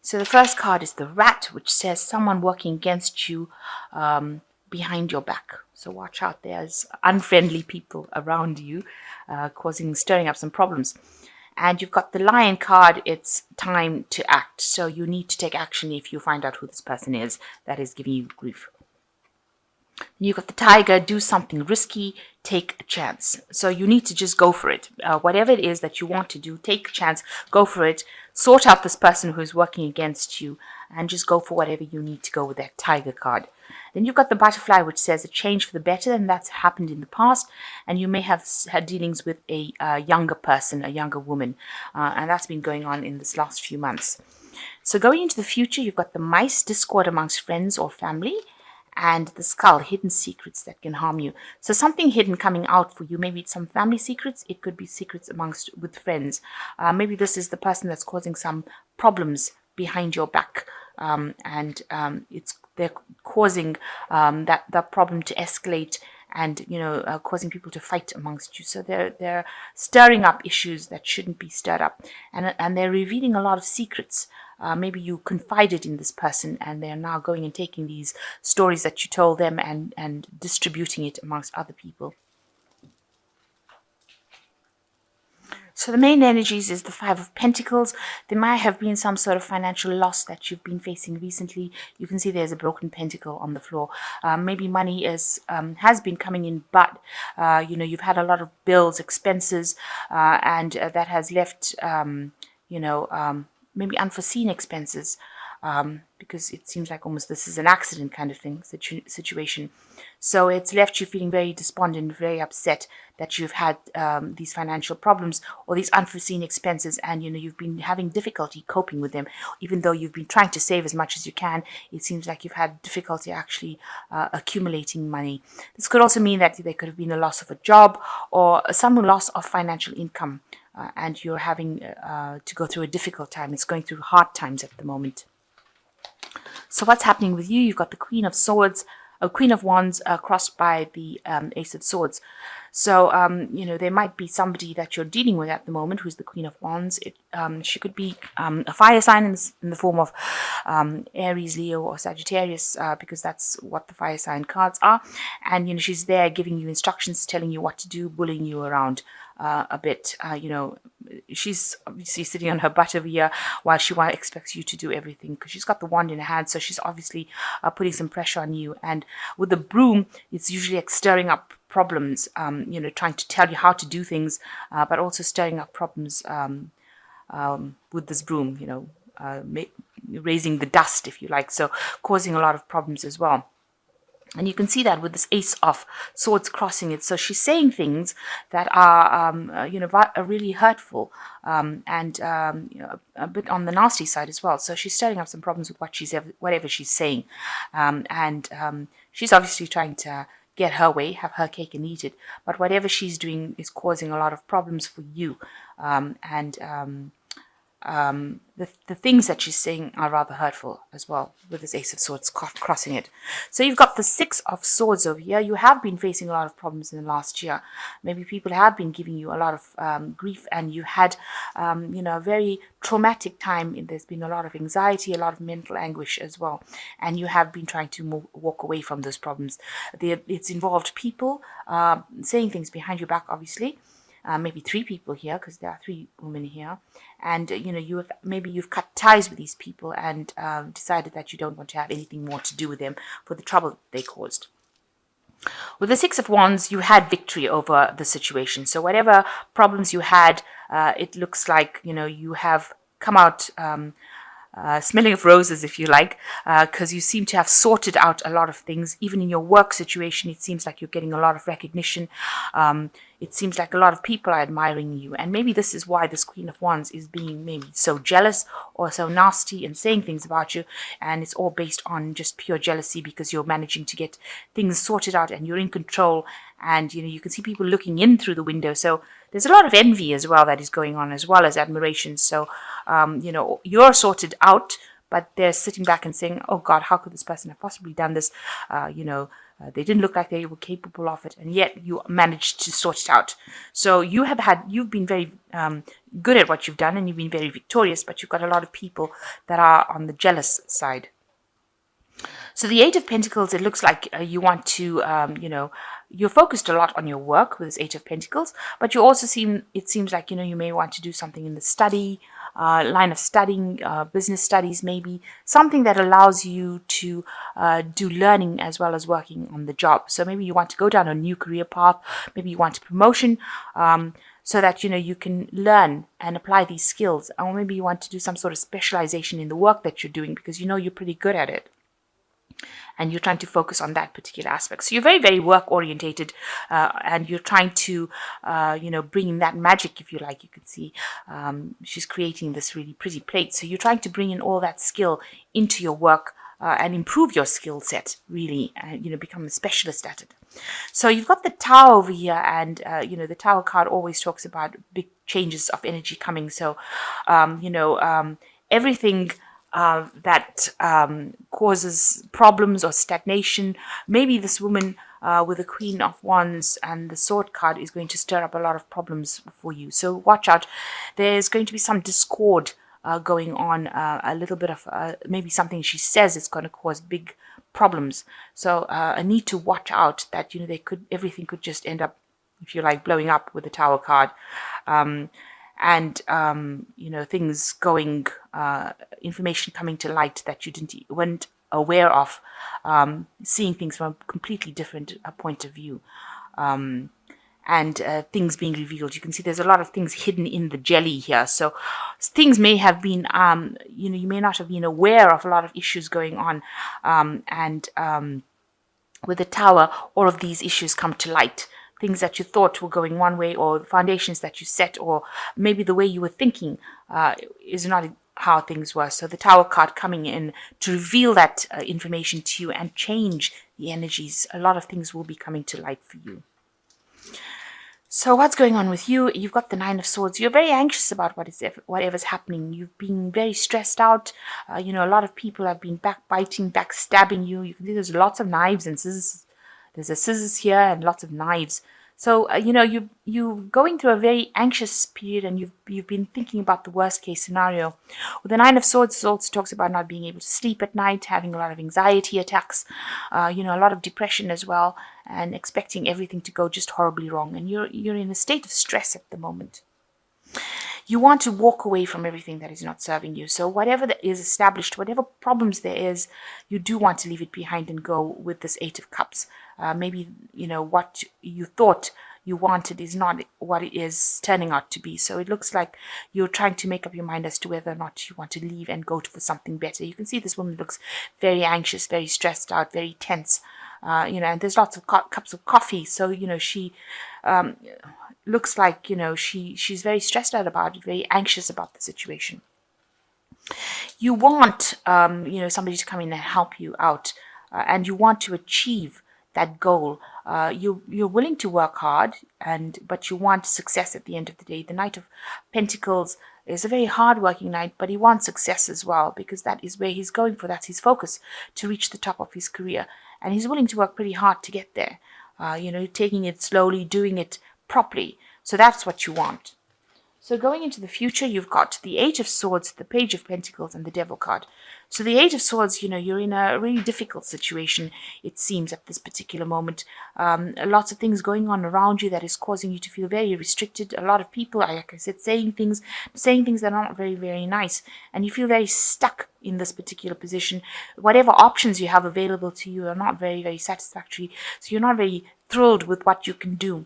So the first card is the Rat, which says someone working against you behind your back. So watch out, there's unfriendly people around you stirring up some problems. And you've got the Lion card, it's time to act. So you need to take action if you find out who this person is that is giving you grief. You've got the Tiger, do something risky, take a chance. So you need to just go for it. Whatever it is that you want to do, take a chance, go for it, sort out this person who's working against you, and just go for whatever you need to go with that Tiger card. Then you've got the Butterfly, which says a change for the better, and that's happened in the past, and you may have had dealings with a younger person, a younger woman, and that's been going on in this last few months. So going into the future, you've got the Mice, discord amongst friends or family, and the Skull, hidden secrets that can harm you. So something hidden coming out for you. Maybe it's some family secrets. It could be secrets with friends. Maybe this is the person that's causing some problems behind your back, and they're causing that problem to escalate, and causing people to fight amongst you. So they're stirring up issues that shouldn't be stirred up, and they're revealing a lot of secrets. Maybe you confided in this person, and they're now going and taking these stories that you told them and distributing it amongst other people. So the main energies is the Five of Pentacles. There might have been some sort of financial loss that you've been facing recently. You can see there's a broken pentacle on the floor. Maybe money has been coming in, but you've had a lot of bills, expenses, and that has left maybe unforeseen expenses, because it seems like almost this is an accident kind of thing situation. So it's left you feeling very despondent, very upset that you've had these financial problems or these unforeseen expenses, and you've been having difficulty coping with them. Even though you've been trying to save as much as you can, it seems like you've had difficulty actually accumulating money. This could also mean that there could have been a loss of a job or some loss of financial income. And you're having to go through a difficult time. It's going through hard times at the moment. So what's happening with you? You've got the Queen of Swords, Queen of Wands crossed by the Ace of Swords. So, there might be somebody that you're dealing with at the moment who's the Queen of Wands. She could be a fire sign in the form of Aries, Leo, or Sagittarius, because that's what the fire sign cards are. And, she's there giving you instructions, telling you what to do, bullying you around a bit. She's obviously sitting on her butt over here while she expects you to do everything, because she's got the wand in her hand. So she's obviously putting some pressure on you. And with the broom, it's usually like stirring up problems, trying to tell you how to do things, but also stirring up problems with this broom, raising the dust, if you like, so causing a lot of problems as well. And you can see that with this Ace of Swords crossing it. So she's saying things that are, really hurtful, and a bit on the nasty side as well. So she's stirring up some problems with whatever she's saying, and she's obviously trying to get her way, have her cake and eat it. But whatever she's doing is causing a lot of problems for you, the things that she's saying are rather hurtful as well, with this Ace of Swords crossing it. So you've got the Six of Swords over here. You have been facing a lot of problems in the last year. Maybe people have been giving you a lot of grief, and you had a very traumatic time. There's been a lot of anxiety, a lot of mental anguish as well, and you have been trying to walk away from those problems. It's involved people saying things behind your back, obviously. Maybe three people here, because there are three women here, and you've cut ties with these people and decided that you don't want to have anything more to do with them for the trouble they caused. With the Six of Wands, you had victory over the situation. So whatever problems you had, it looks like you have come out smelling of roses, if you like, because you seem to have sorted out a lot of things. Even in your work situation, it seems like you're getting a lot of recognition. It seems like a lot of people are admiring you. And maybe this is why this Queen of Wands is being maybe so jealous or so nasty and saying things about you. And it's all based on just pure jealousy, because you're managing to get things sorted out and you're in control. And, you can see people looking in through the window. So there's a lot of envy as well that is going on, as well as admiration. So, you're sorted out, but they're sitting back and saying, oh God, how could this person have possibly done this? They didn't look like they were capable of it, and yet you managed to sort it out. So you've been very good at what you've done, and you've been very victorious, but you've got a lot of people that are on the jealous side. So the Eight of Pentacles, it looks like you want to, you're focused a lot on your work with this Eight of Pentacles, but it seems like, you may want to do something in the study, line of studying, business studies, maybe something that allows you to do learning as well as working on the job. So maybe you want to go down a new career path, maybe you want a promotion, so that you can learn and apply these skills, or maybe you want to do some sort of specialization in the work that you're doing because you're pretty good at it, and you're trying to focus on that particular aspect. So you're very, very work orientated, and you're trying to, bring in that magic, if you like. You can see she's creating this really pretty plate. So you're trying to bring in all that skill into your work and improve your skill set, really, and become a specialist at it. So you've got the Tower over here, and the Tower card always talks about big changes of energy coming. So everything that causes problems or stagnation. Maybe this woman with the Queen of Wands and the Sword card is going to stir up a lot of problems for you. So watch out. There's going to be some discord going on, a little bit of maybe something she says is going to cause big problems. So I need to watch out that everything could just end up, if you like, blowing up with the Tower card. And things going, information coming to light that you weren't aware of, seeing things from a completely different point of view, and things being revealed. You can see there's a lot of things hidden in the jelly here. So things may have been, you may not have been aware of a lot of issues going on, and with the Tower, all of these issues come to light. Things that you thought were going one way, or foundations that you set, or maybe the way you were thinking is not how things were. So the Tower card coming in to reveal that information to you and change the energies. A lot of things will be coming to light for you. So what's going on with you? You've got the Nine of Swords. You're very anxious about whatever's happening. You've been very stressed out. A lot of people have been backbiting, backstabbing you. You can see there's lots of knives and scissors. There's a scissors here and lots of knives. So, you're going through a very anxious period, and you've been thinking about the worst case scenario. With the Nine of Swords, it also talks about not being able to sleep at night, having a lot of anxiety attacks, a lot of depression as well, and expecting everything to go just horribly wrong. And you're in a state of stress at the moment. You want to walk away from everything that is not serving you. So whatever that is established, whatever problems there is, you do want to leave it behind and go with this Eight of Cups. Maybe, what you thought you wanted is not what it is turning out to be. So it looks like you're trying to make up your mind as to whether or not you want to leave and go for something better. You can see this woman looks very anxious, very stressed out, very tense. And there's lots of cups of coffee. So, she looks like, she's very stressed out about it, very anxious about the situation. You want, somebody to come in and help you out, and you want to achieve that goal. You're willing to work hard, but you want success at the end of the day. The Knight of Pentacles is a very hard-working knight, but he wants success as well, because that is where he's going for. That's his focus, to reach the top of his career. And he's willing to work pretty hard to get there, taking it slowly, doing it properly. So that's what you want. So going into the future, you've got the Eight of Swords, the Page of Pentacles, and the Devil card. So the Eight of Swords, you're in a really difficult situation, it seems, at this particular moment. Lots of things going on around you that is causing you to feel very restricted. A lot of people, like I said, saying things that are not very, very nice. And you feel very stuck in this particular position. Whatever options you have available to you are not very, very satisfactory. So you're not very thrilled with what you can do.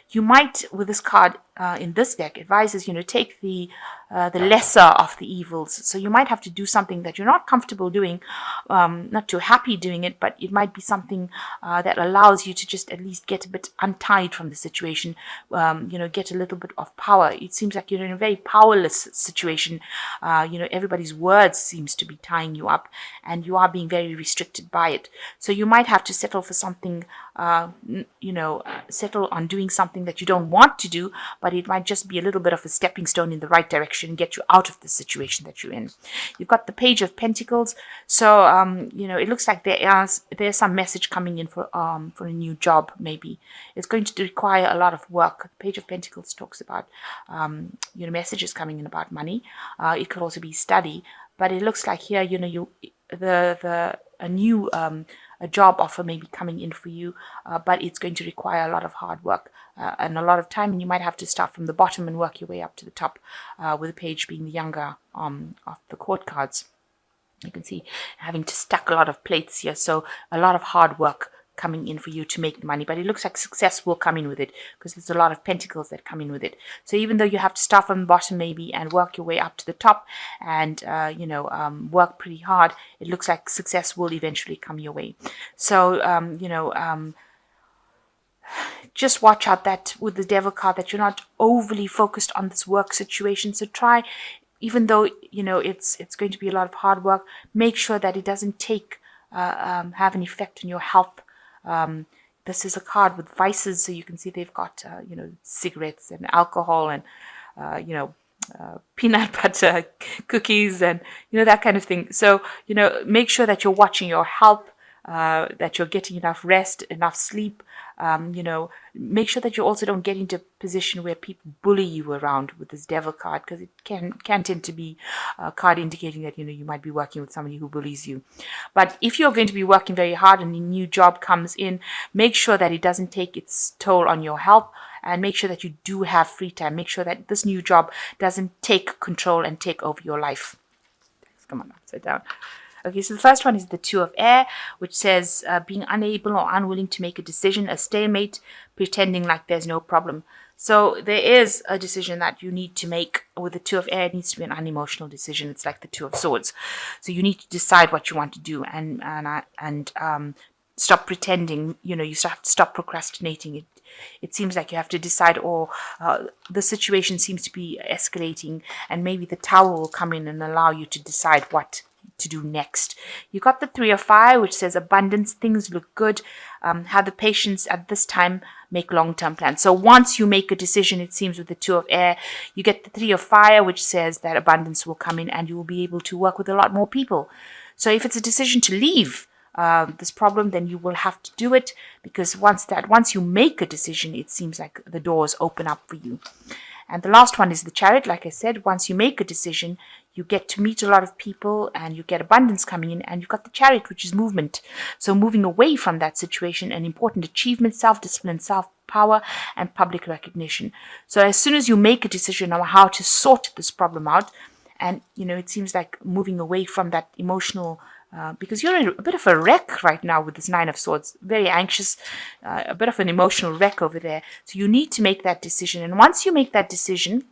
You might, with this card in this deck, advises, take the lesser of the evils. So you might have to do something that you're not comfortable doing, not too happy doing it, but it might be something that allows you to just at least get a bit untied from the situation, get a little bit of power. It seems like you're in a very powerless situation. Everybody's words seems to be tying you up, and you are being very restricted by it. So you might have to settle for something, settle on doing something that you don't want to do, but it might just be a little bit of a stepping stone in the right direction and get you out of the situation that you're in. You've got the Page of Pentacles. So, it looks like there's some message coming in for a new job, maybe. It's going to require a lot of work. The Page of Pentacles talks about, messages coming in about money. It could also be study, but it looks like here, a new a job offer may be coming in for you, but it's going to require a lot of hard work and a lot of time, and you might have to start from the bottom and work your way up to the top, with the Page being the younger of the court cards. You can see having to stack a lot of plates here, so a lot of hard work coming in for you to make the money, but it looks like success will come in with it because there's a lot of pentacles that come in with it. So even though you have to start from the bottom maybe and work your way up to the top and work pretty hard, it looks like success will eventually come your way. So just watch out that with the Devil card that you're not overly focused on this work situation. So try, even though it's going to be a lot of hard work, make sure that it doesn't have an effect on your health. This is a card with vices, so you can see they've got cigarettes and alcohol and peanut butter cookies and that kind of thing. So make sure that you're watching your health, that you're getting enough rest, enough sleep. Make sure that you also don't get into a position where people bully you around with this Devil card, because it can tend to be a card indicating that you might be working with somebody who bullies you. But if you're going to be working very hard and a new job comes in, make sure that it doesn't take its toll on your health, and make sure that you do have free time. Make sure that this new job doesn't take control and take over your life. Come on, upside down. Okay, so the first one is the Two of Air, which says being unable or unwilling to make a decision, a stalemate, pretending like there's no problem. So there is a decision that you need to make. With the Two of Air, it needs to be an unemotional decision. It's like the Two of Swords. So you need to decide what you want to do and stop pretending. You have to stop procrastinating. It seems like you have to decide, or the situation seems to be escalating, and maybe the Tower will come in and allow you to decide what to do next. You got the Three of Fire, which says abundance, things look good. Have the patience at this time, make long-term plans. So once you make a decision, it seems with the Two of Air, you get the Three of Fire, which says that abundance will come in and you will be able to work with a lot more people. So if it's a decision to leave this problem, then you will have to do it, because once you make a decision, it seems like the doors open up for you. And the last one is the Chariot. Like I said, once you make a decision, you get to meet a lot of people and you get abundance coming in, and you've got the Chariot, which is movement. So moving away from that situation, an important achievement, self-discipline, self-power, and public recognition. So as soon as you make a decision on how to sort this problem out, and it seems like moving away from that emotional, because you're in a bit of a wreck right now with this Nine of Swords, very anxious, a bit of an emotional wreck over there. So you need to make that decision. And once you make that decision,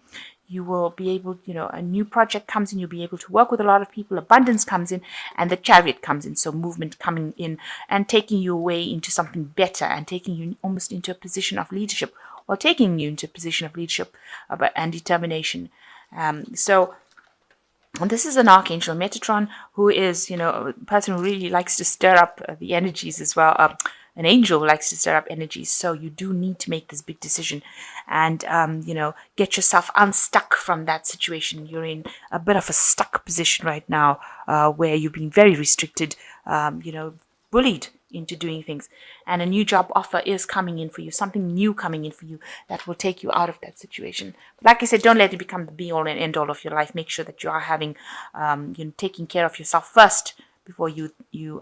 you will be able, a new project comes in, you'll be able to work with a lot of people, abundance comes in, and the Chariot comes in. So movement coming in and taking you away into something better, and taking you almost into a position of leadership, or taking you into a position of leadership and determination. And this is an Archangel Metatron, who is, a person who really likes to stir up the energies as well. An angel who likes to stir up energies. So you do need to make this big decision and, get yourself unstuck from that situation. You're in a bit of a stuck position right now, where you've been very restricted, bullied into doing things. And a new job offer is coming in for you, something new coming in for you that will take you out of that situation. But like I said, don't let it become the be-all and end-all of your life. Make sure that you are having, taking care of yourself first before you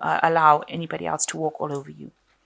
allow anybody else to walk all over you.